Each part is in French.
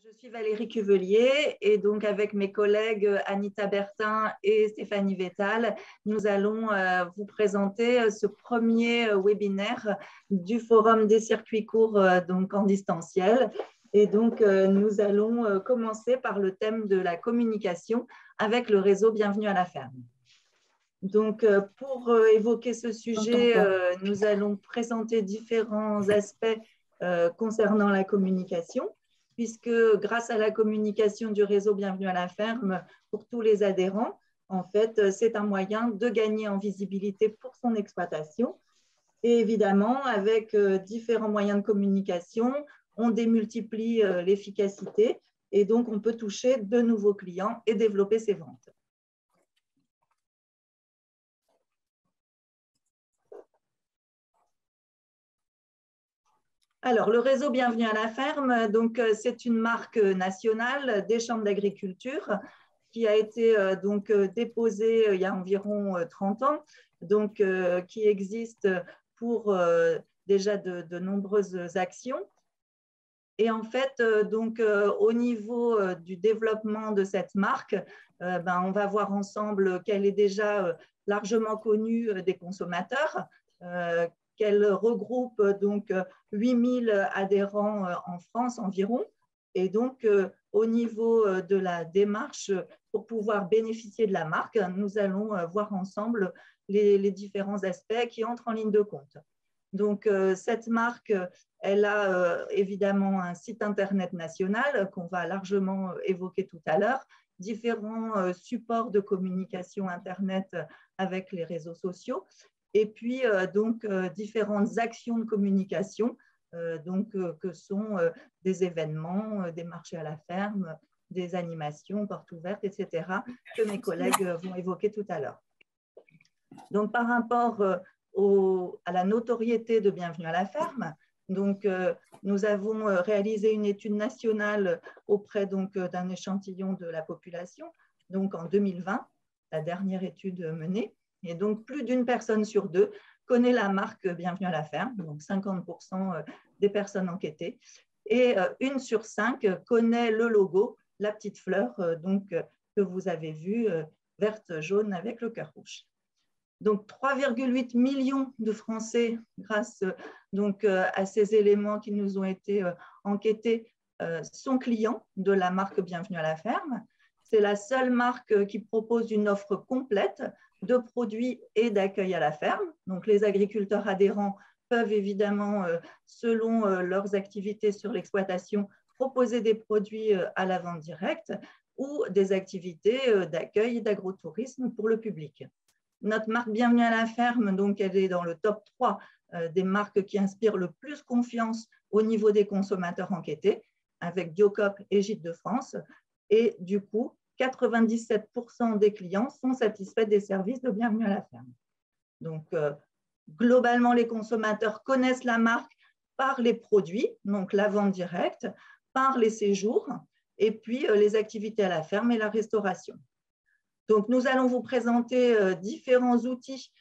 Je suis Valérie Cuvelier et donc avec mes collègues Anita Bertin et Stéphanie Vettal, nous allons vous présenter ce premier webinaire du Forum des circuits courts donc en distanciel. Et donc, nous allons commencer par le thème de la communication avec le réseau Bienvenue à la ferme. Donc, pour évoquer ce sujet, nous allons présenter différents aspects concernant la communication, puisque grâce à la communication du réseau Bienvenue à la ferme pour tous les adhérents, en fait, c'est un moyen de gagner en visibilité pour son exploitation. Et évidemment, avec différents moyens de communication, on démultiplie l'efficacité et donc on peut toucher de nouveaux clients et développer ses ventes. Alors, le réseau Bienvenue à la ferme, donc c'est une marque nationale des chambres d'agriculture qui a été donc déposée il y a environ 30 ans, donc qui existe pour déjà de nombreuses actions. Et en fait, donc au niveau du développement de cette marque, on va voir ensemble qu'elle est déjà largement connue des consommateurs, qu'elle regroupe donc 8000 adhérents en France environ. Et donc, au niveau de la démarche, pour pouvoir bénéficier de la marque, nous allons voir ensemble les différents aspects qui entrent en ligne de compte. Donc, cette marque, elle a évidemment un site internet national qu'on va largement évoquer tout à l'heure, différents supports de communication internet avec les réseaux sociaux, et puis donc différentes actions de communication, que sont des événements, des marchés à la ferme, des animations, portes ouvertes, etc., que mes collègues vont évoquer tout à l'heure. Donc, par rapport à la notoriété de Bienvenue à la ferme, donc, nous avons réalisé une étude nationale auprès d'un échantillon de la population, donc en 2020, la dernière étude menée. Et donc, plus d'une personne sur deux connaît la marque Bienvenue à la ferme, donc 50% des personnes enquêtées. Et 1 sur 5 connaît le logo, la petite fleur que vous avez vue, verte, jaune avec le cœur rouge. Donc, 3,8 millions de Français, grâce à ces éléments qui nous ont été enquêtés, sont clients de la marque Bienvenue à la ferme. C'est la seule marque qui propose une offre complète de produits et d'accueil à la ferme. Donc, les agriculteurs adhérents peuvent évidemment, selon leurs activités sur l'exploitation, proposer des produits à la vente directe ou des activités d'accueil et d'agrotourisme pour le public. Notre marque Bienvenue à la ferme, donc, elle est dans le top 3 des marques qui inspirent le plus confiance au niveau des consommateurs enquêtés, avec Biocoop et Gîtes de France. Et du coup, 97% des clients sont satisfaits des services de Bienvenue à la ferme. Donc, globalement, les consommateurs connaissent la marque par les produits, donc la vente directe, par les séjours, et puis les activités à la ferme et la restauration. Donc, nous allons vous présenter différents outils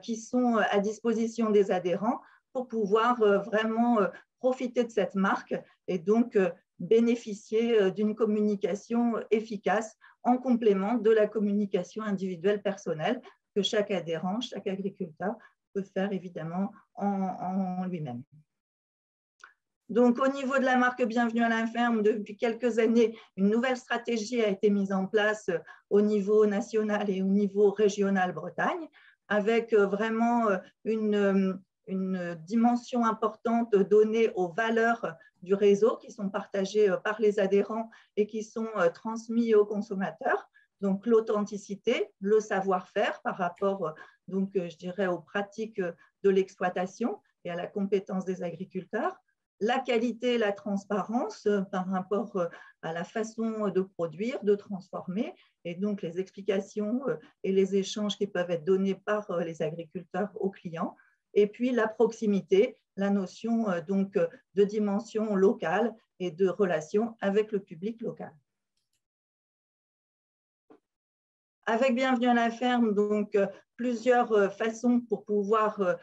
qui sont à disposition des adhérents pour pouvoir vraiment profiter de cette marque et donc bénéficier d'une communication efficace en complément de la communication individuelle personnelle que chaque adhérent, chaque agriculteur peut faire évidemment en lui-même. Donc, au niveau de la marque Bienvenue à la ferme, depuis quelques années, une nouvelle stratégie a été mise en place au niveau national et au niveau régional Bretagne, avec vraiment une dimension importante donnée aux valeurs du réseau qui sont partagées par les adhérents et qui sont transmises aux consommateurs. Donc, l'authenticité, le savoir-faire par rapport, je dirais, aux pratiques de l'exploitation et à la compétence des agriculteurs. La qualité et la transparence par rapport à la façon de produire, de transformer, et donc les explications et les échanges qui peuvent être donnés par les agriculteurs aux clients. Et puis la proximité, la notion de dimension locale et de relation avec le public local. Avec Bienvenue à la ferme, donc plusieurs façons pour pouvoir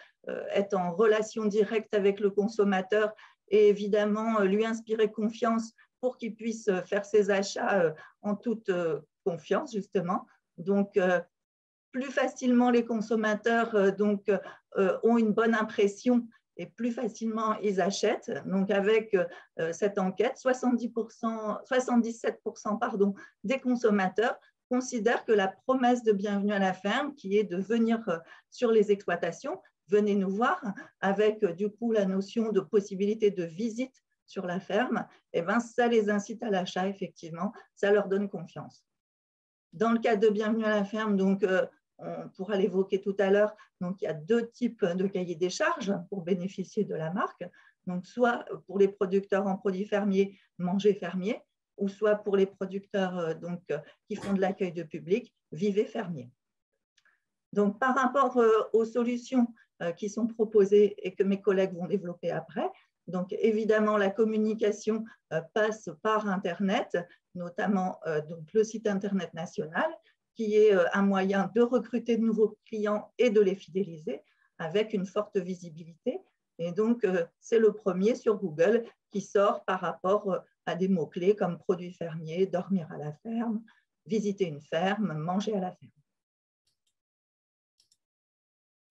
être en relation directe avec le consommateur et évidemment lui inspirer confiance pour qu'il puisse faire ses achats en toute confiance, justement. Donc, plus facilement les consommateurs ont une bonne impression et plus facilement ils achètent. Donc, avec cette enquête, 77% pardon, des consommateurs considèrent que la promesse de Bienvenue à la ferme, qui est de venir sur les exploitations, venez nous voir, avec du coup la notion de possibilité de visite sur la ferme, eh ben, ça les incite à l'achat, effectivement, ça leur donne confiance. Dans le cadre de Bienvenue à la ferme, donc, on pourra l'évoquer tout à l'heure, donc il y a 2 types de cahiers des charges pour bénéficier de la marque, donc soit pour les producteurs en produits fermiers, Manger fermier, ou soit pour les producteurs qui font de l'accueil de public, Vivez fermier. Donc par rapport aux solutions qui sont proposées et que mes collègues vont développer après, donc évidemment la communication passe par Internet, notamment donc, le site Internet national, qui est un moyen de recruter de nouveaux clients et de les fidéliser avec une forte visibilité. Et donc, c'est le premier sur Google qui sort par rapport à des mots-clés comme produits fermiers, dormir à la ferme, visiter une ferme, manger à la ferme.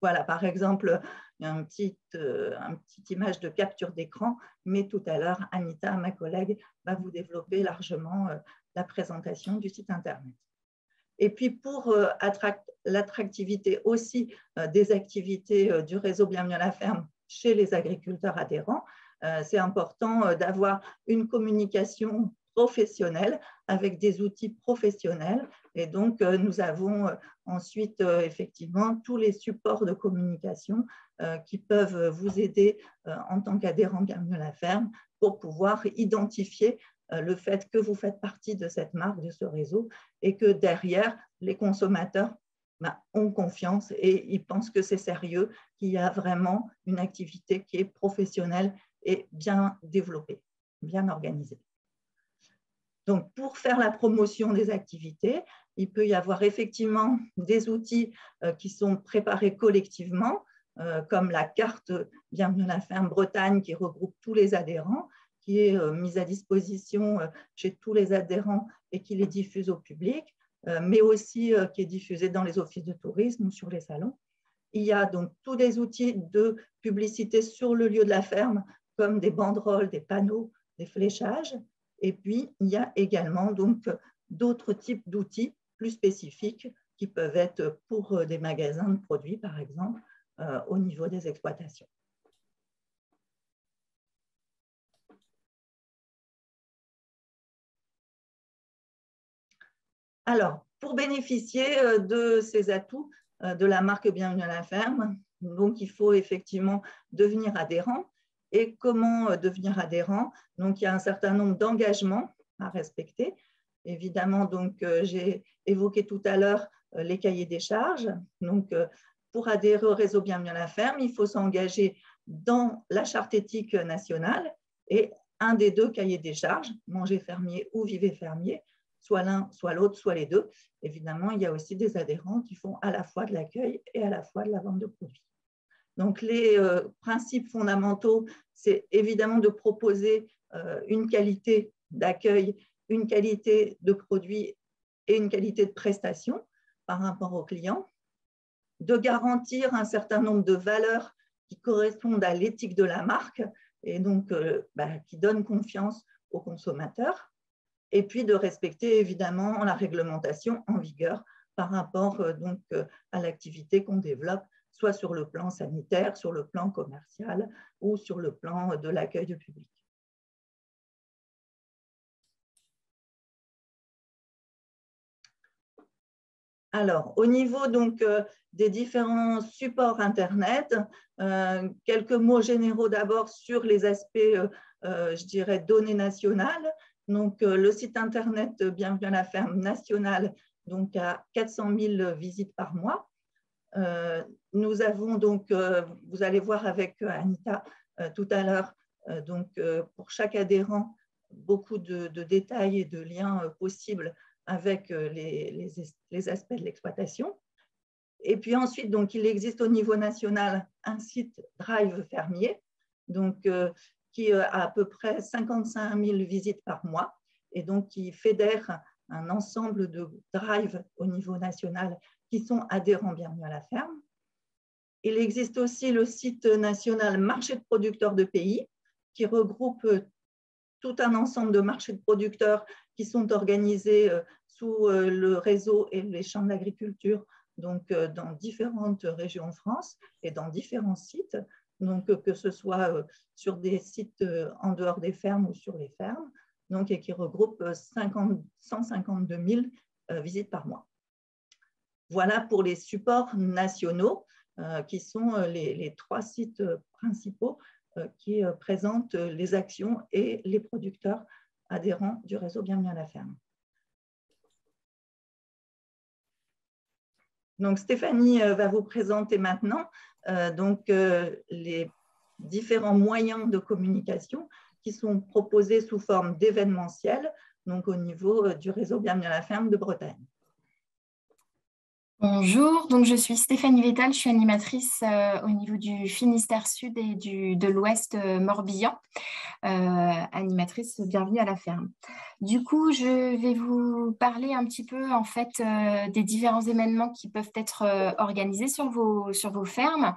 Voilà, par exemple, il y a une petite image de capture d'écran, mais tout à l'heure, Anita, ma collègue, va vous développer largement la présentation du site Internet. Et puis, pour l'attractivité aussi des activités du réseau Bienvenue à la ferme chez les agriculteurs adhérents, c'est important d'avoir une communication professionnelle avec des outils professionnels. Et donc, nous avons ensuite effectivement tous les supports de communication qui peuvent vous aider en tant qu'adhérent Bienvenue à la ferme pour pouvoir identifier le fait que vous faites partie de cette marque, de ce réseau, et que derrière, les consommateurs ont confiance et ils pensent que c'est sérieux, qu'il y a vraiment une activité qui est professionnelle et bien développée, bien organisée. Donc, pour faire la promotion des activités, il peut y avoir effectivement des outils qui sont préparés collectivement, comme la carte Bienvenue à la ferme Bretagne qui regroupe tous les adhérents, qui est mise à disposition chez tous les adhérents et qui les diffuse au public, mais aussi qui est diffusée dans les offices de tourisme ou sur les salons. Il y a donc tous les outils de publicité sur le lieu de la ferme, comme des banderoles, des panneaux, des fléchages. Et puis, il y a également donc d'autres types d'outils plus spécifiques qui peuvent être pour des magasins de produits, par exemple, au niveau des exploitations. Alors, pour bénéficier de ces atouts de la marque Bienvenue à la ferme, donc il faut effectivement devenir adhérent. Et comment devenir adhérent? Donc, il y a un certain nombre d'engagements à respecter. Évidemment, donc j'ai évoqué tout à l'heure les cahiers des charges. Donc, pour adhérer au réseau Bienvenue à la ferme, il faut s'engager dans la charte éthique nationale et un des 2 cahiers des charges, Manger fermier ou Vivez fermier, soit l'un, soit l'autre, soit les 2. Évidemment, il y a aussi des adhérents qui font à la fois de l'accueil et à la fois de la vente de produits. Donc, les principes fondamentaux, c'est évidemment de proposer une qualité d'accueil, une qualité de produit et une qualité de prestation par rapport aux clients, de garantir un certain nombre de valeurs qui correspondent à l'éthique de la marque et donc qui donnent confiance aux consommateurs, et puis de respecter évidemment la réglementation en vigueur par rapport à l'activité qu'on développe, soit sur le plan sanitaire, sur le plan commercial ou sur le plan de l'accueil du public. Alors, au niveau donc, des différents supports Internet, quelques mots généraux d'abord sur les aspects, je dirais, données nationales. Donc, le site Internet Bienvenue à la ferme nationale donc, a 400 000 visites par mois. Nous avons donc, vous allez voir avec Anita tout à l'heure, pour chaque adhérent, beaucoup de détails et de liens possibles avec les aspects de l'exploitation. Et puis ensuite, donc, il existe au niveau national un site Drive fermier, donc, qui a à peu près 55 000 visites par mois et donc qui fédère un ensemble de drives au niveau national qui sont adhérents Bienvenue à la ferme. Il existe aussi le site national Marché de producteurs de pays qui regroupe tout un ensemble de marchés de producteurs qui sont organisés sous le réseau et les chambres d'agriculture, donc dans différentes régions de France et dans différents sites, donc que ce soit sur des sites en dehors des fermes ou sur les fermes, donc, et qui regroupent 152 000 visites par mois. Voilà pour les supports nationaux qui sont les 3 sites principaux qui présentent les actions et les producteurs adhérents du réseau Bienvenue à la ferme. Donc, Stéphanie va vous présenter maintenant les différents moyens de communication qui sont proposés sous forme d'événementiel, donc au niveau du réseau Bienvenue à la ferme de Bretagne. Bonjour, donc je suis Stéphanie Vétal, je suis animatrice au niveau du Finistère Sud et de l'Ouest Morbihan, animatrice Bienvenue à la ferme. Du coup, je vais vous parler un petit peu en fait des différents événements qui peuvent être organisés sur vos fermes.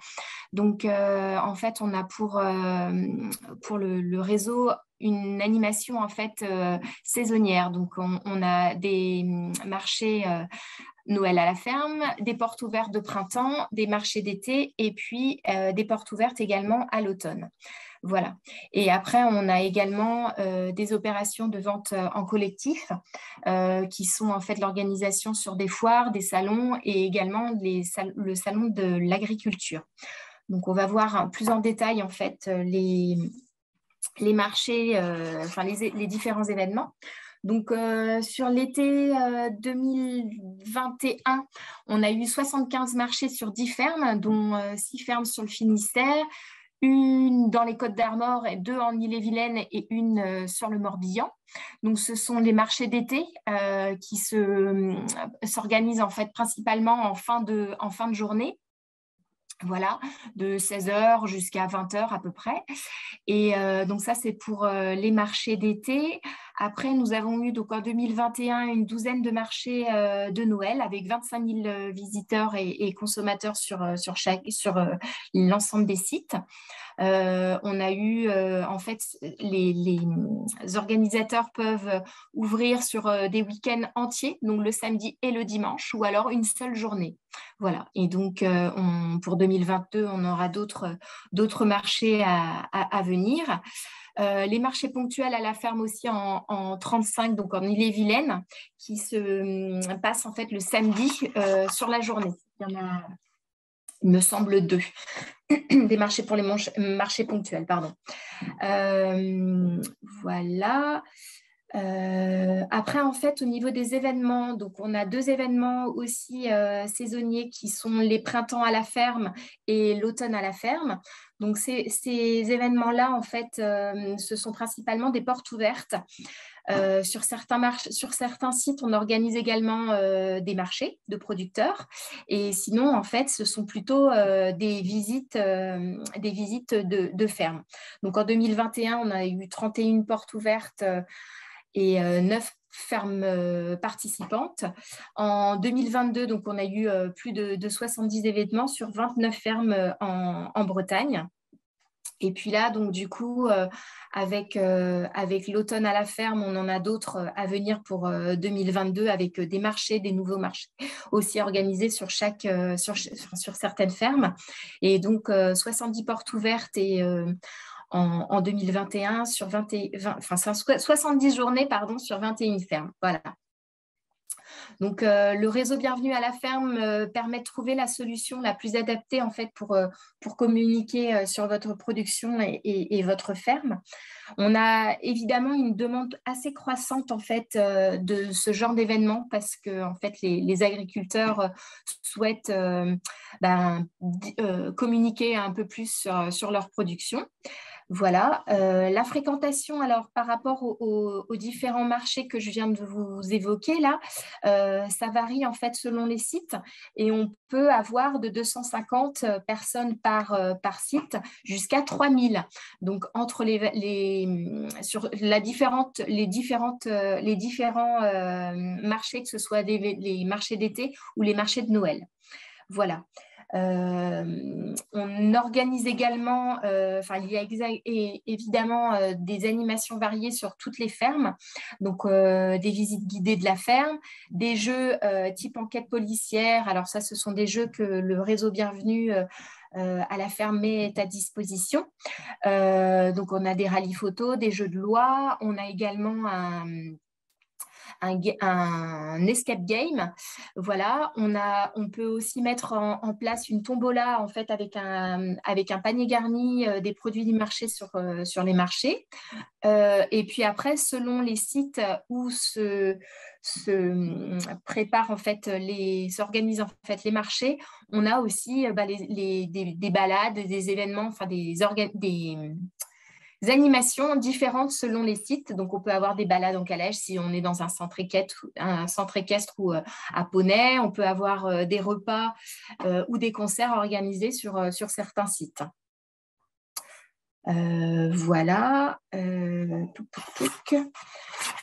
Donc en fait, on a pour le réseau une animation en fait saisonnière. Donc on a des marchés Noël à la ferme, des portes ouvertes de printemps, des marchés d'été et puis des portes ouvertes également à l'automne. Voilà. Et après, on a également des opérations de vente en collectif qui sont en fait l'organisation sur des foires, des salons et également le salon de l'agriculture. Donc, on va voir plus en détail en fait les marchés, les différents événements. Donc, sur l'été 2021, on a eu 75 marchés sur 10 fermes, dont 6 fermes sur le Finistère, une dans les Côtes-d'Armor, 2 en Ille-et-Vilaine et une sur le Morbihan. Donc, ce sont les marchés d'été qui s'organisent en fait principalement en fin de journée. Voilà, de 16h jusqu'à 20h à peu près. Et donc ça, c'est pour les marchés d'été. Après, nous avons eu donc en 2021 une douzaine de marchés de Noël avec 25 000 visiteurs et consommateurs sur l'ensemble des sites. On a eu, en fait, les organisateurs peuvent ouvrir sur des week-ends entiers, donc le samedi et le dimanche, ou alors une seule journée. Voilà. Et donc, pour 2022, on aura d'autres marchés à venir. Les marchés ponctuels à la ferme aussi en 35, donc en Ille-et-Vilaine, qui se passent en fait le samedi sur la journée. Il y en a, il me semble, 2. Des marchés pour les marchés ponctuels, pardon. Voilà. Après, en fait, au niveau des événements, donc on a 2 événements aussi saisonniers qui sont les printemps à la ferme et l'automne à la ferme. Donc, ces événements-là, en fait, ce sont principalement des portes ouvertes. Sur certains sites, on organise également des marchés de producteurs. Et sinon, en fait, ce sont plutôt des visites de ferme. Donc, en 2021, on a eu 31 portes ouvertes et 9 fermes participantes. En 2022, donc, on a eu plus de 70 événements sur 29 fermes en Bretagne. Et puis là, donc du coup, avec l'automne à la ferme, on en a d'autres à venir pour 2022 avec des marchés, des nouveaux marchés aussi organisés sur certaines fermes. Et donc, 70 portes ouvertes et en 2021 sur 70 journées sur 21 fermes. Voilà. Donc, le réseau Bienvenue à la ferme permet de trouver la solution la plus adaptée en fait pour communiquer sur votre production et votre ferme. On a évidemment une demande assez croissante en fait de ce genre d'événement parce que en fait les agriculteurs souhaitent communiquer un peu plus sur leur production. Voilà, la fréquentation, alors par rapport aux différents marchés que je viens de vous évoquer là, ça varie en fait selon les sites et on peut avoir de 250 personnes par site jusqu'à 3000. Donc entre sur les différents marchés, que ce soit les marchés d'été ou les marchés de Noël. Voilà. On organise également, il y a évidemment des animations variées sur toutes les fermes, donc des visites guidées de la ferme, des jeux type enquête policière. Alors ça, ce sont des jeux que le réseau Bienvenue à la ferme met à disposition. Donc on a des rallyes photos, des jeux de loi, on a également un escape game. Voilà, on peut aussi mettre en place une tombola en fait avec un panier garni des produits du marché sur les marchés. Et puis après, selon les sites où préparent en fait s'organisent en fait les marchés, on a aussi des balades, des événements, enfin des animations différentes selon les sites. Donc, on peut avoir des balades en calèche si on est dans un centre équestre ou à poney. On peut avoir des repas ou des concerts organisés sur certains sites. Voilà.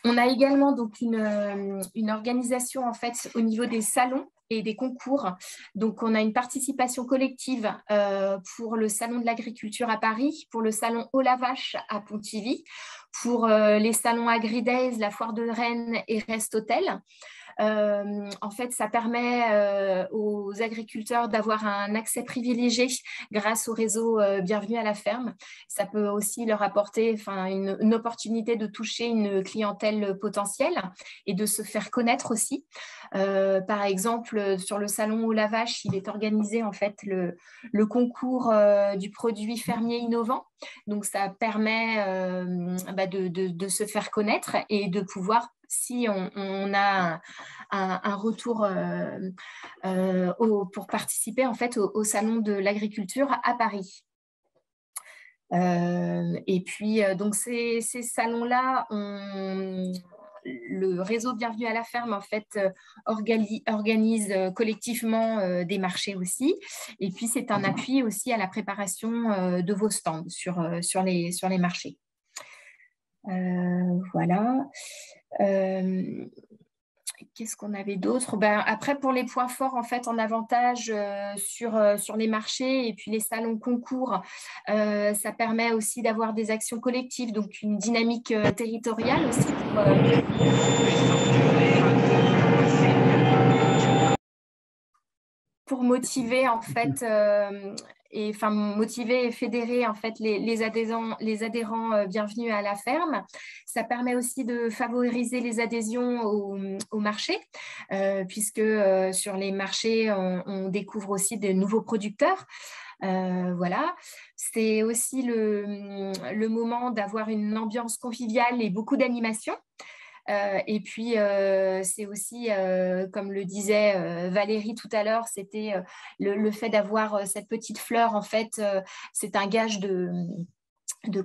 On a également donc une organisation en fait au niveau des salons et des concours. Donc, on a une participation collective pour le Salon de l'Agriculture à Paris, pour le Salon Haut la Vache à Pontivy, pour les salons Agri-Days, la Foire de Rennes et Rest Hôtel. En fait, ça permet aux agriculteurs d'avoir un accès privilégié grâce au réseau Bienvenue à la ferme. Ça peut aussi leur apporter une opportunité de toucher une clientèle potentielle et de se faire connaître aussi. Par exemple, sur le salon Haut la Vache, il est organisé en fait le concours du produit fermier innovant. Donc, ça permet de se faire connaître et de pouvoir, si on a un retour pour participer en fait au Salon de l'Agriculture à Paris. Et puis, donc ces salons-là, le réseau Bienvenue à la ferme en fait organise collectivement des marchés aussi. Et puis, c'est un appui aussi à la préparation de vos stands sur les marchés. Voilà. Qu'est-ce qu'on avait d'autre? Après, pour les points forts, en fait, en avantage sur les marchés et puis les salons concours, ça permet aussi d'avoir des actions collectives, donc une dynamique territoriale aussi pour motiver en fait motiver et fédérer en fait les adhérents bienvenus à la ferme. Ça permet aussi de favoriser les adhésions au marché, puisque sur les marchés, on découvre aussi de nouveaux producteurs. Voilà, c'est aussi le moment d'avoir une ambiance conviviale et beaucoup d'animation. Et puis, c'est aussi, comme le disait Valérie tout à l'heure, c'était le fait d'avoir cette petite fleur, en fait, c'est un gage de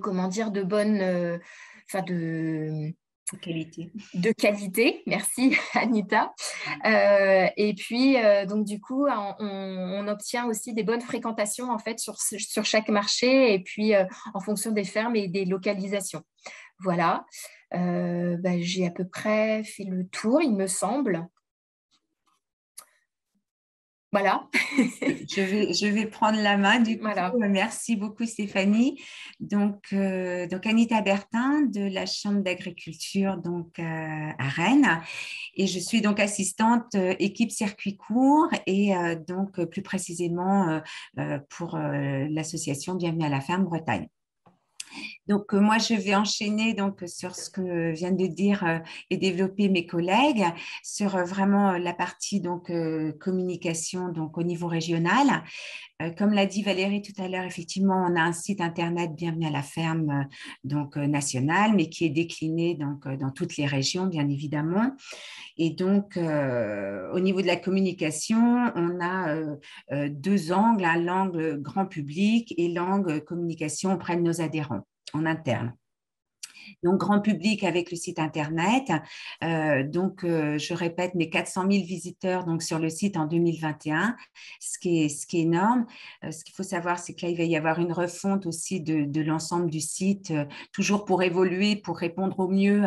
comment dire, de bonne, de qualité. Merci, Anita. Et puis, donc, du coup, on obtient aussi des bonnes fréquentations, en fait, sur chaque marché et puis en fonction des fermes et des localisations. Voilà. J'ai à peu près fait le tour, il me semble. Voilà. je vais prendre la main du coup. Voilà. Merci beaucoup Stéphanie. Donc Anita Bertin de la Chambre d'agriculture à Rennes, et je suis donc assistante équipe circuit court et donc plus précisément pour l'association Bienvenue à la ferme Bretagne. Donc, moi, je vais enchaîner donc, sur ce que viennent de dire et développer mes collègues sur vraiment la partie donc, communication donc, au niveau régional. Comme l'a dit Valérie tout à l'heure, effectivement, on a un site internet Bienvenue à la ferme donc, national, mais qui est décliné donc, dans toutes les régions, bien évidemment. Et donc, au niveau de la communication, on a deux angles, l'angle grand public et l'angle communication auprès de nos adhérents. en interne. Donc, grand public avec le site Internet. Je répète, mes 400 000 visiteurs donc, sur le site en 2021, ce qui est énorme. Ce qu'il faut savoir, c'est que là, il va y avoir une refonte aussi de l'ensemble du site, toujours pour évoluer, pour répondre au mieux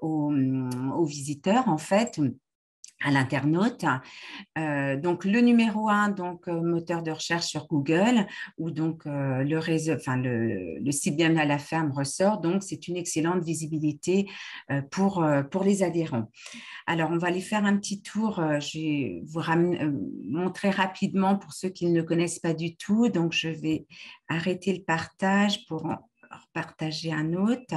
aux visiteurs, en fait, à l'internaute. Donc le numéro 1, donc moteur de recherche sur Google, où donc le site Bienvenue à la ferme ressort. Donc c'est une excellente visibilité pour les adhérents. Alors on va aller faire un petit tour. Je vais vous montrer rapidement pour ceux qui ne le connaissent pas du tout. Donc je vais arrêter le partage pour en partager un autre.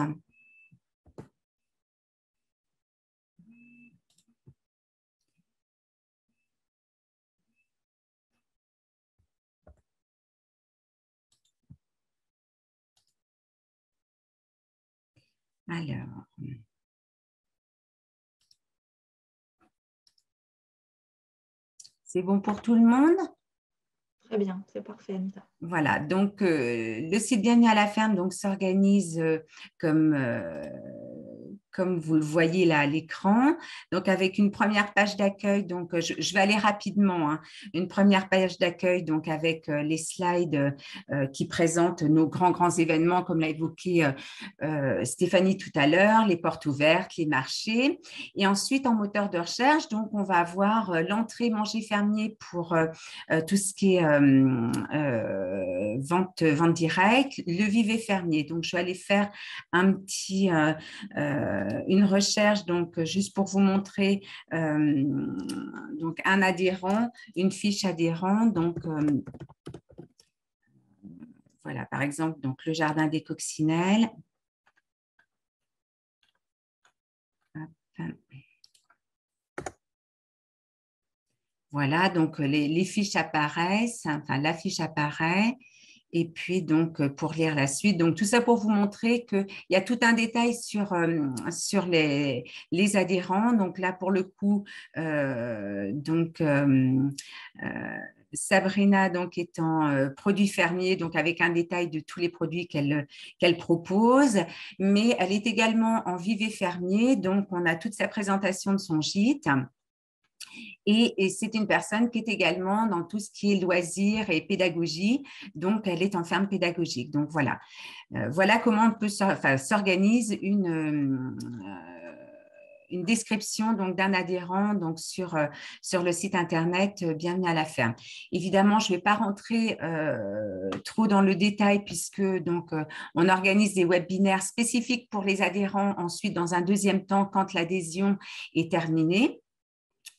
Alors, c'est bon pour tout le monde? Très bien, c'est parfait, Anita. Voilà, donc le site Bienvenue à la ferme donc, s'organise comme vous le voyez là à l'écran, donc avec une première page d'accueil, donc je vais aller rapidement, hein. Une première page d'accueil donc avec les slides qui présentent nos grands événements, comme l'a évoqué Stéphanie tout à l'heure, les portes ouvertes, les marchés, et ensuite en moteur de recherche, donc on va avoir l'entrée manger fermier pour tout ce qui est vente directe, le vivet fermier. Donc, je vais aller faire une recherche, donc juste pour vous montrer donc un adhérent, une fiche adhérent. Donc, voilà, par exemple, donc le jardin des coccinelles. Voilà, donc les fiches apparaissent, enfin la fiche apparaît, et puis donc pour lire la suite. Donc tout ça pour vous montrer qu'il y a tout un détail sur les adhérents. Donc là pour le coup, Sabrina donc étant produit fermier, donc avec un détail de tous les produits qu'elle propose, mais elle est également en vivet fermier, donc on a toute sa présentation de son gîte. Et c'est une personne qui est également dans tout ce qui est loisirs et pédagogie. Donc, elle est en ferme pédagogique. Donc, voilà. Voilà comment on peut s'organise une description donc d'un adhérent donc sur le site internet Bienvenue à la ferme. Évidemment, je ne vais pas rentrer trop dans le détail puisque donc on organise des webinaires spécifiques pour les adhérents ensuite dans un deuxième temps quand l'adhésion est terminée.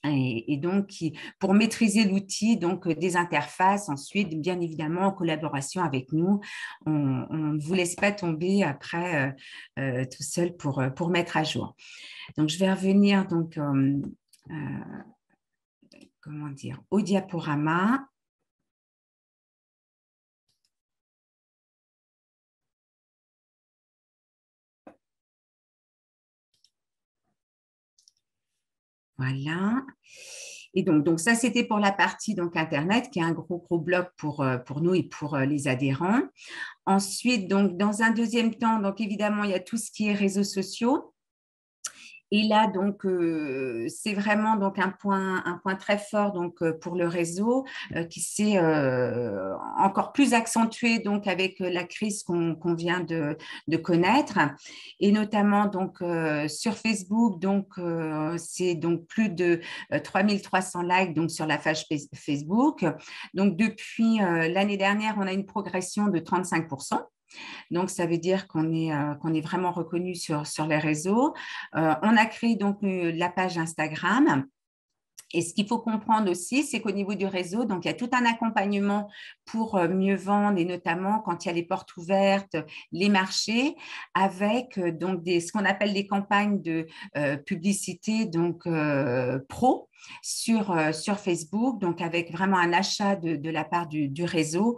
Et donc, pour maîtriser l'outil, donc des interfaces, ensuite, bien évidemment, en collaboration avec nous, on ne vous laisse pas tomber après tout seul pour mettre à jour. Donc, je vais revenir donc, au diaporama. Voilà. Et donc ça, c'était pour la partie donc, Internet, qui est un gros bloc pour nous et pour les adhérents. Ensuite, donc, dans un deuxième temps, donc, évidemment, il y a tout ce qui est réseaux sociaux. Et là, donc, c'est vraiment donc, un point très fort donc, pour le réseau qui s'est encore plus accentué donc, avec la crise qu'on vient de connaître. Et notamment donc, sur Facebook, donc, c'est donc plus de 3300 likes donc, sur la page Facebook. Donc, depuis l'année dernière, on a une progression de 35%. Donc, ça veut dire qu'on est vraiment reconnu sur les réseaux. On a créé donc la page Instagram. Et ce qu'il faut comprendre aussi, c'est qu'au niveau du réseau, donc il y a tout un accompagnement pour mieux vendre et notamment quand il y a les portes ouvertes, les marchés, avec donc ce qu'on appelle des campagnes de publicité donc pro. sur Facebook, donc avec vraiment un achat de la part du réseau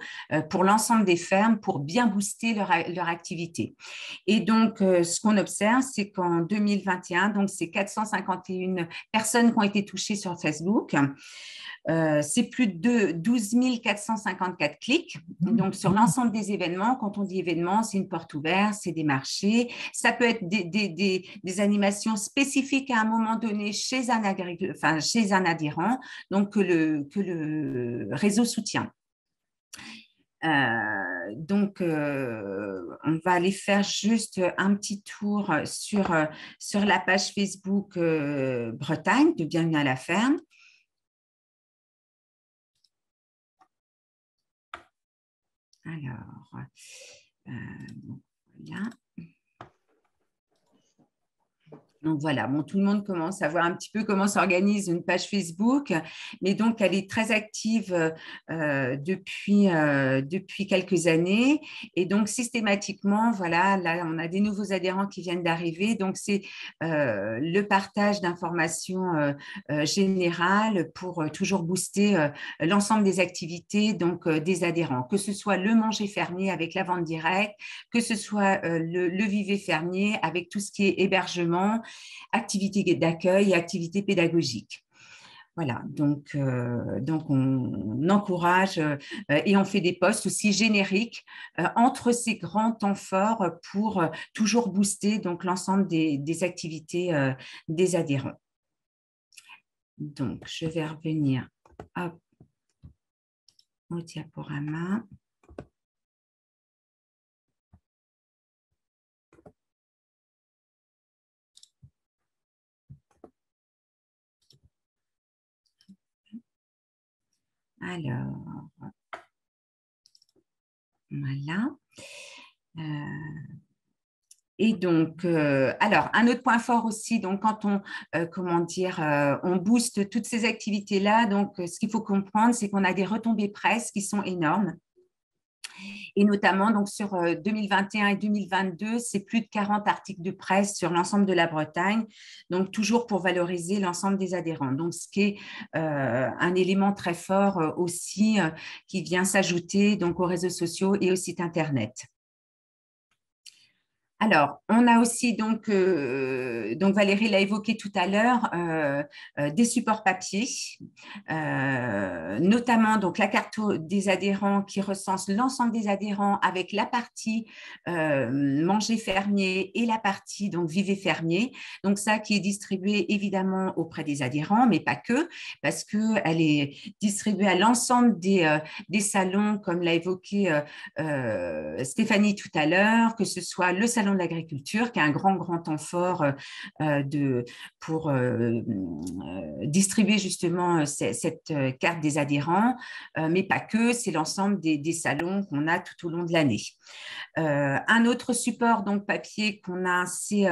pour l'ensemble des fermes pour bien booster leur activité. Et donc, ce qu'on observe, c'est qu'en 2021, donc c'est 451 personnes qui ont été touchées sur Facebook. C'est plus de 12 454 clics. Donc, sur l'ensemble des événements, quand on dit événements, c'est une porte ouverte, c'est des marchés. Ça peut être des animations spécifiques à un moment donné chez un adhérent, donc que le réseau soutient. Donc, on va aller faire juste un petit tour sur la page Facebook Bretagne de Bienvenue à la ferme. Alors, voilà. Donc voilà, bon, tout le monde commence à voir un petit peu comment s'organise une page Facebook, mais donc elle est très active depuis quelques années. Et donc systématiquement, voilà, là on a des nouveaux adhérents qui viennent d'arriver. Donc c'est le partage d'informations générales pour toujours booster l'ensemble des activités donc, des adhérents, que ce soit le manger fermier avec la vente directe, que ce soit le viver fermier avec tout ce qui est hébergement, activités d'accueil et activités pédagogiques. Voilà, donc on encourage et on fait des posts aussi génériques entre ces grands temps forts pour toujours booster donc l'ensemble des activités des adhérents. Donc, je vais revenir au diaporama. Alors, voilà. Et donc, alors, un autre point fort aussi, donc quand on booste toutes ces activités-là, donc ce qu'il faut comprendre, c'est qu'on a des retombées presse qui sont énormes. Et notamment, donc sur 2021 et 2022, c'est plus de 40 articles de presse sur l'ensemble de la Bretagne, donc toujours pour valoriser l'ensemble des adhérents. Donc, ce qui est un élément très fort aussi qui vient s'ajouter donc aux réseaux sociaux et au site Internet. Alors, on a aussi, donc Valérie l'a évoqué tout à l'heure, des supports papier, notamment donc, la carte des adhérents qui recense l'ensemble des adhérents avec la partie manger fermier et la partie donc viver fermier. Donc, ça qui est distribué évidemment auprès des adhérents, mais pas que, parce qu'elle est distribuée à l'ensemble des salons, comme l'a évoqué Stéphanie tout à l'heure, que ce soit le salon de l'agriculture, qui est un grand temps fort pour distribuer justement cette carte des adhérents, mais pas que, c'est l'ensemble des salons qu'on a tout au long de l'année. Un autre support donc papier qu'on a, c'est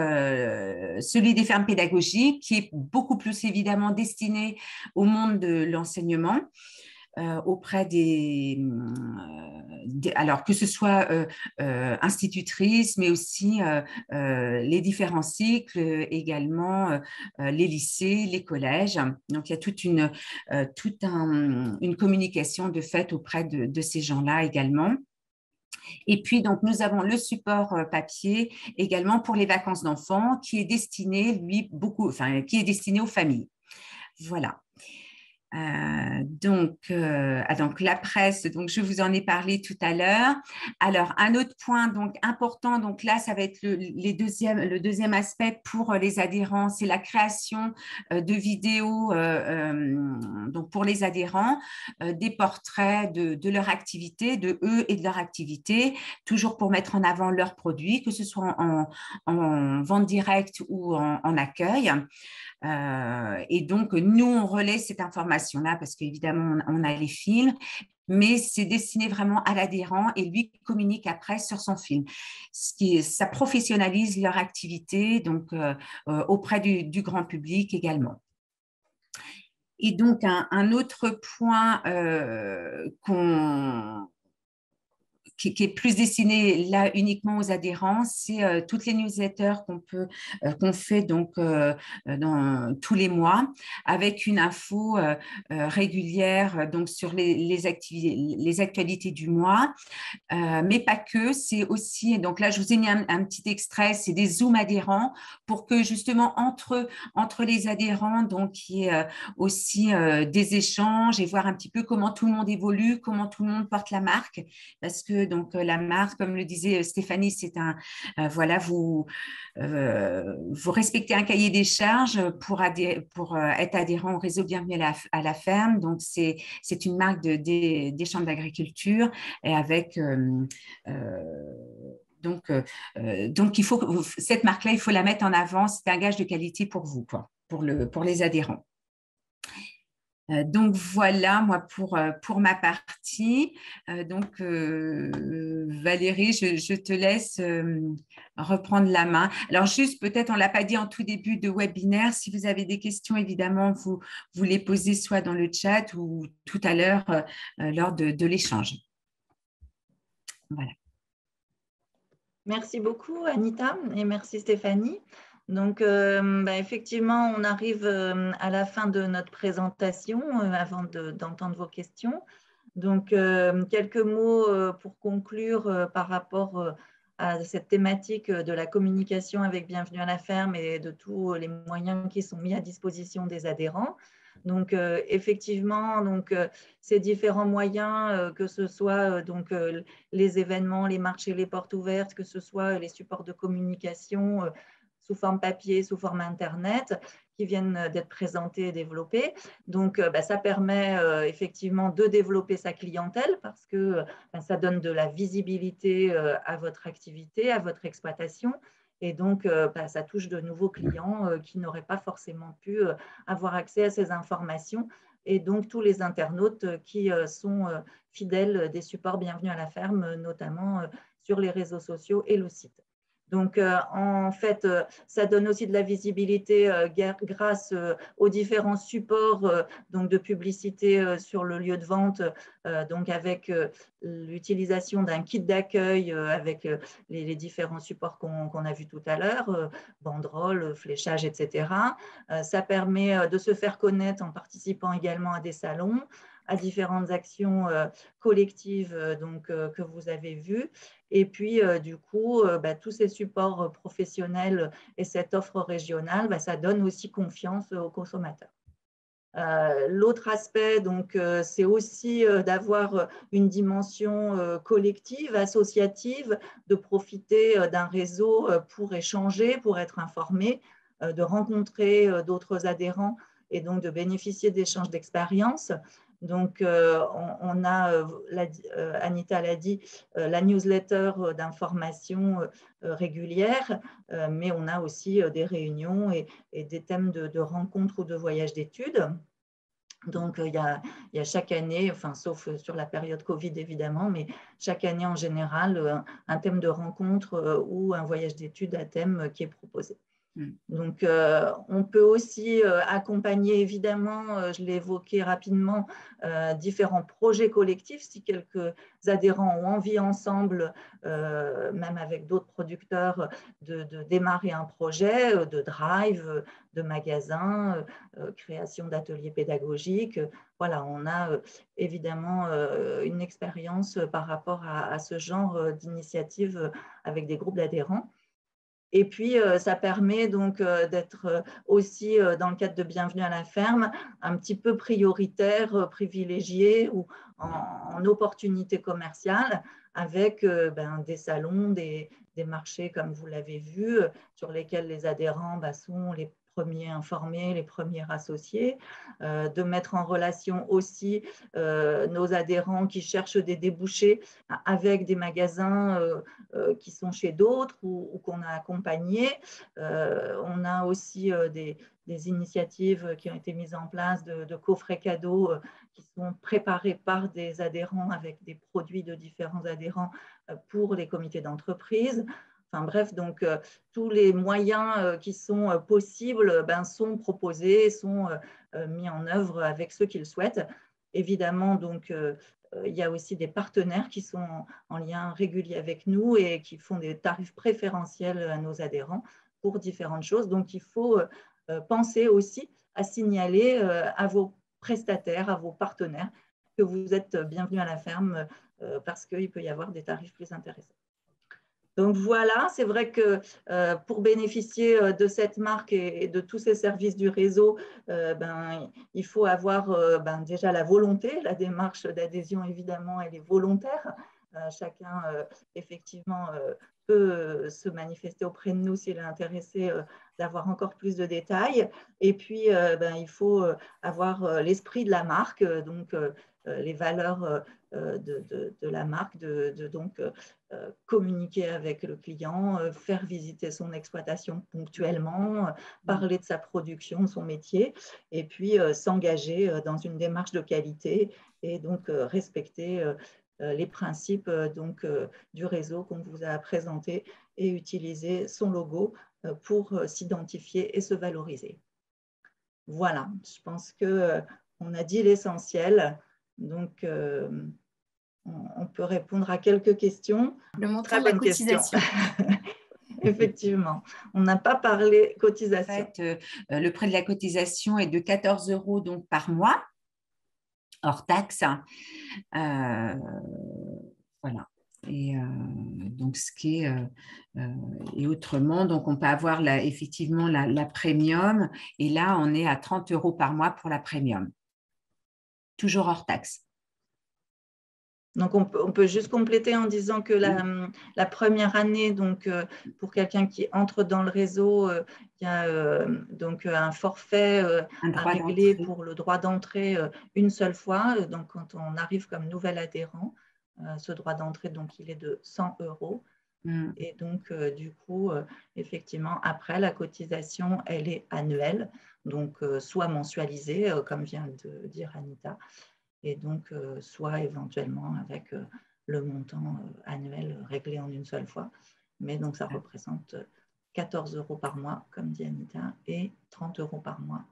celui des fermes pédagogiques, qui est beaucoup plus évidemment destiné au monde de l'enseignement. Auprès alors que ce soit institutrices, mais aussi les différents cycles, également les lycées, les collèges. Donc, il y a toute une communication de fait auprès de ces gens-là également. Et puis, donc, nous avons le support papier également pour les vacances d'enfants qui est destiné, qui est destiné aux familles. Voilà. Donc la presse, donc je vous en ai parlé tout à l'heure. Alors un autre point donc important, donc là ça va être le deuxième aspect pour les adhérents, c'est la création de vidéos donc pour les adhérents, des portraits de leur activité, de eux et de leur activité, toujours pour mettre en avant leurs produits, que ce soit en vente directe ou en accueil. Et donc, nous, on relaie cette information-là parce qu'évidemment, on a les films, mais c'est destiné vraiment à l'adhérent et lui communique après sur son film. Ça professionnalise leur activité donc, auprès du grand public également. Et donc, un autre point qui est plus destiné là uniquement aux adhérents, c'est toutes les newsletters qu'on fait donc dans tous les mois, avec une info régulière donc sur les actualités du mois, mais pas que. C'est aussi, donc là je vous ai mis un petit extrait, c'est des Zooms adhérents pour que justement entre les adhérents, donc il y ait aussi des échanges et voir un petit peu comment tout le monde évolue, comment tout le monde porte la marque, parce que donc la marque, comme le disait Stéphanie, c'est voilà, vous respectez un cahier des charges pour être adhérent au réseau Bienvenue à la ferme. Donc c'est une marque des chambres d'agriculture et avec donc il faut cette marque-là, il faut la mettre en avant. C'est un gage de qualité pour vous, quoi, pour les adhérents. Donc voilà, moi pour ma partie. Donc Valérie, je te laisse reprendre la main. Alors juste peut-être, on ne l'a pas dit en tout début de webinaire, si vous avez des questions, évidemment, vous les posez soit dans le chat ou tout à l'heure lors de l'échange. Voilà. Merci beaucoup Anita et merci Stéphanie. Donc, effectivement, on arrive à la fin de notre présentation avant d'entendre vos questions. Donc, quelques mots pour conclure par rapport à cette thématique de la communication avec Bienvenue à la ferme et de tous les moyens qui sont mis à disposition des adhérents. Donc, effectivement, ces différents moyens, que ce soit les événements, les marchés, les portes ouvertes, que ce soit les supports de communication sous forme papier, sous forme Internet, qui viennent d'être présentés et développés. Donc, ça permet effectivement de développer sa clientèle parce que ça donne de la visibilité à votre activité, à votre exploitation. Et donc, ça touche de nouveaux clients qui n'auraient pas forcément pu avoir accès à ces informations. Et donc, tous les internautes qui sont fidèles des supports Bienvenue à la ferme, notamment sur les réseaux sociaux et le site. Donc, en fait, ça donne aussi de la visibilité grâce aux différents supports de publicité sur le lieu de vente, donc avec l'utilisation d'un kit d'accueil avec les différents supports qu'on a vus tout à l'heure, banderoles, fléchages, etc. Ça permet de se faire connaître en participant également à des salons, à différentes actions collectives que vous avez vues. Et puis, du coup, tous ces supports professionnels et cette offre régionale, ça donne aussi confiance aux consommateurs. L'autre aspect, c'est aussi d'avoir une dimension collective, associative, de profiter d'un réseau pour échanger, pour être informé, de rencontrer d'autres adhérents et donc de bénéficier d'échanges d'expériences. Donc, on a, Anita l'a dit, la newsletter d'information régulière, mais on a aussi des réunions et des thèmes de rencontres ou de voyages d'études. Donc, il y a chaque année, enfin, sauf sur la période Covid évidemment, mais chaque année en général, un thème de rencontre ou un voyage d'études à thème qui est proposé. Donc, on peut aussi accompagner, évidemment, je l'ai évoqué rapidement, différents projets collectifs. Si quelques adhérents ont envie ensemble, même avec d'autres producteurs, de démarrer un projet de drive, de magasin, création d'ateliers pédagogiques. Voilà, on a évidemment une expérience par rapport à ce genre d'initiative avec des groupes d'adhérents. Et puis, ça permet donc d'être aussi, dans le cadre de Bienvenue à la ferme, un petit peu prioritaire, privilégié ou en opportunité commerciale avec des salons, des marchés, comme vous l'avez vu, sur lesquels les adhérents sont les premiers informés, les premiers associés, de mettre en relation aussi nos adhérents qui cherchent des débouchés avec des magasins qui sont chez d'autres ou qu'on a accompagnés. On a aussi des initiatives qui ont été mises en place de coffrets cadeaux qui sont préparés par des adhérents avec des produits de différents adhérents pour les comités d'entreprise. Enfin bref, donc tous les moyens qui sont possibles sont proposés, sont mis en œuvre avec ceux qui le souhaitent. évidemment, donc, il y a aussi des partenaires qui sont en lien régulier avec nous et qui font des tarifs préférentiels à nos adhérents pour différentes choses. Donc, il faut penser aussi à signaler à vos prestataires, à vos partenaires, que vous êtes bienvenus à la ferme parce qu'il peut y avoir des tarifs plus intéressants. Donc voilà, c'est vrai que pour bénéficier de cette marque et de tous ces services du réseau, il faut avoir déjà la volonté. La démarche d'adhésion, évidemment, elle est volontaire. Chacun, effectivement, peut se manifester auprès de nous s'il est intéressé d'avoir encore plus de détails. Et puis, il faut avoir l'esprit de la marque, donc les valeurs de la marque, donc communiquer avec le client, faire visiter son exploitation ponctuellement, parler de sa production, de son métier, et puis s'engager dans une démarche de qualité et donc respecter les principes du réseau qu'on vous a présenté et utiliser son logo pour s'identifier et se valoriser. Voilà, je pense qu'on a dit l'essentiel. Donc, on peut répondre à quelques questions. Le montant de la cotisation. Effectivement, on n'a pas parlé cotisation. En fait, le prix de la cotisation est de 14 € donc, par mois, hors taxe. Voilà. Et donc, ce qui est et autrement, donc on peut avoir effectivement la premium. Et là, on est à 30 € par mois pour la premium, toujours hors taxe. Donc, on peut juste compléter en disant que la première année, donc, pour quelqu'un qui entre dans le réseau, il y a donc un forfait à régler pour le droit d'entrée une seule fois. Donc, quand on arrive comme nouvel adhérent, ce droit d'entrée, donc, il est de 100 €. Et donc, du coup, effectivement, après, la cotisation, elle est annuelle, donc soit mensualisée, comme vient de dire Anita, et donc soit éventuellement avec le montant annuel réglé en une seule fois. Mais donc, ça représente 14 € par mois, comme dit Anita, et 30 € par mois.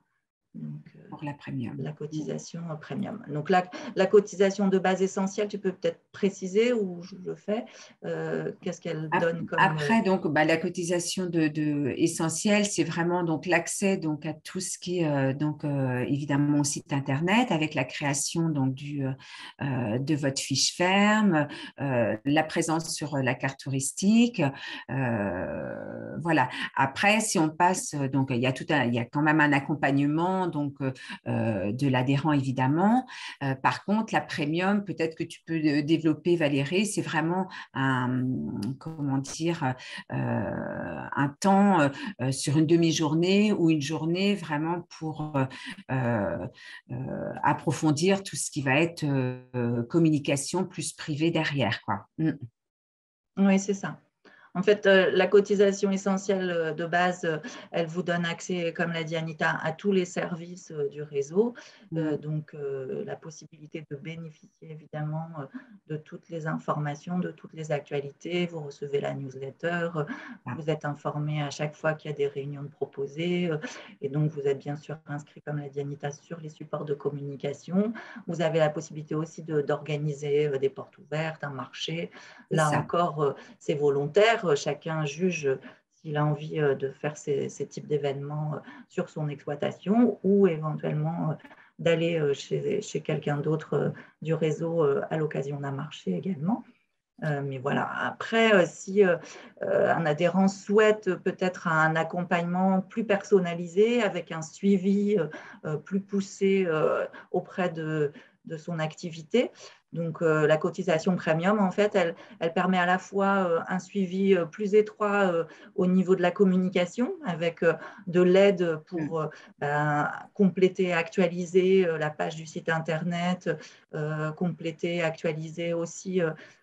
Donc, pour la premium. La cotisation premium. Donc, la cotisation de base essentielle, tu peux peut-être préciser ou je le fais. Qu'est-ce qu'elle donne comme… Après, donc, la cotisation essentielle, c'est vraiment donc l'accès donc à tout ce qui est donc évidemment mon site internet avec la création donc de votre fiche ferme, la présence sur la carte touristique. Voilà. Après, si on passe, donc il y a quand même un accompagnement donc de l'adhérent évidemment. Par contre, la premium, peut-être que tu peux développer, Valérie, c'est vraiment un temps sur une demi-journée ou une journée vraiment pour approfondir tout ce qui va être communication plus privée derrière, quoi. Oui, c'est ça. En fait, la cotisation essentielle de base, elle vous donne accès, comme l'a dit Anita, à tous les services du réseau. Donc, la possibilité de bénéficier évidemment de toutes les informations, de toutes les actualités. Vous recevez la newsletter, vous êtes informé à chaque fois qu'il y a des réunions de proposées. Et donc, vous êtes bien sûr inscrit, comme l'a dit Anita, sur les supports de communication. Vous avez la possibilité aussi d'organiser des portes ouvertes, un marché. Là encore, c'est volontaire. Chacun juge s'il a envie de faire ces types d'événements sur son exploitation ou éventuellement d'aller chez quelqu'un d'autre du réseau à l'occasion d'un marché également. Mais voilà, après, si un adhérent souhaite peut-être un accompagnement plus personnalisé avec un suivi plus poussé auprès de son activité, donc la cotisation premium, en fait, elle permet à la fois un suivi plus étroit au niveau de la communication avec de l'aide pour compléter, actualiser la page du site internet, compléter, actualiser aussi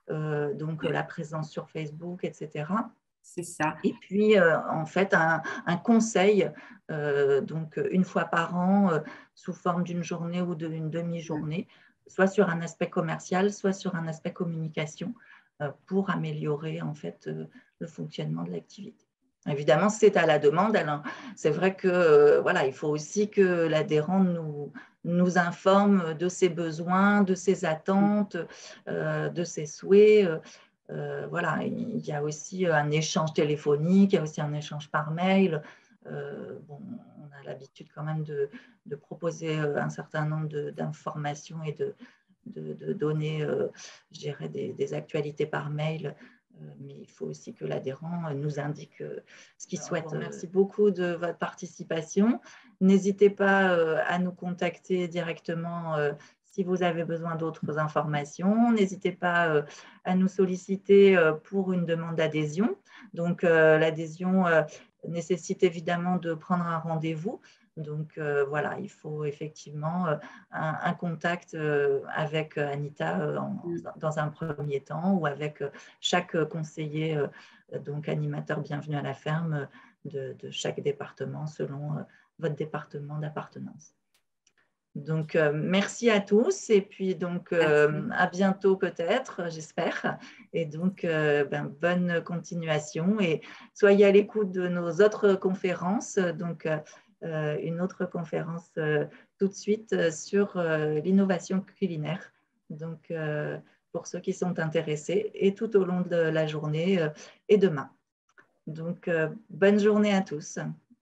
donc la présence sur Facebook, etc. C'est ça. Et puis, en fait, un conseil, donc une fois par an, sous forme d'une journée ou d'une demi-journée, soit sur un aspect commercial, soit sur un aspect communication, pour améliorer en fait le fonctionnement de l'activité. Évidemment, c'est à la demande. Alors, c'est vrai que voilà, il faut aussi que l'adhérent nous informe de ses besoins, de ses attentes, de ses souhaits. Voilà, il y a aussi un échange téléphonique, il y a aussi un échange par mail. Bon, on a l'habitude quand même de proposer un certain nombre d'informations et de donner, je dirais, des actualités par mail. Mais il faut aussi que l'adhérent nous indique ce qu'il souhaite. Merci beaucoup de votre participation. N'hésitez pas à nous contacter directement si vous avez besoin d'autres informations. N'hésitez pas à nous solliciter pour une demande d'adhésion. Donc, l'adhésion nécessite évidemment de prendre un rendez-vous. Donc, voilà, il faut effectivement un contact avec Anita dans un premier temps ou avec chaque conseiller, donc animateur bienvenue à la ferme de chaque département selon votre département d'appartenance. Donc, merci à tous et puis donc à bientôt peut-être, j'espère. Et donc, bonne continuation et soyez à l'écoute de nos autres conférences. Donc, une autre conférence tout de suite sur l'innovation culinaire. Donc, pour ceux qui sont intéressés et tout au long de la journée et demain. Donc, bonne journée à tous.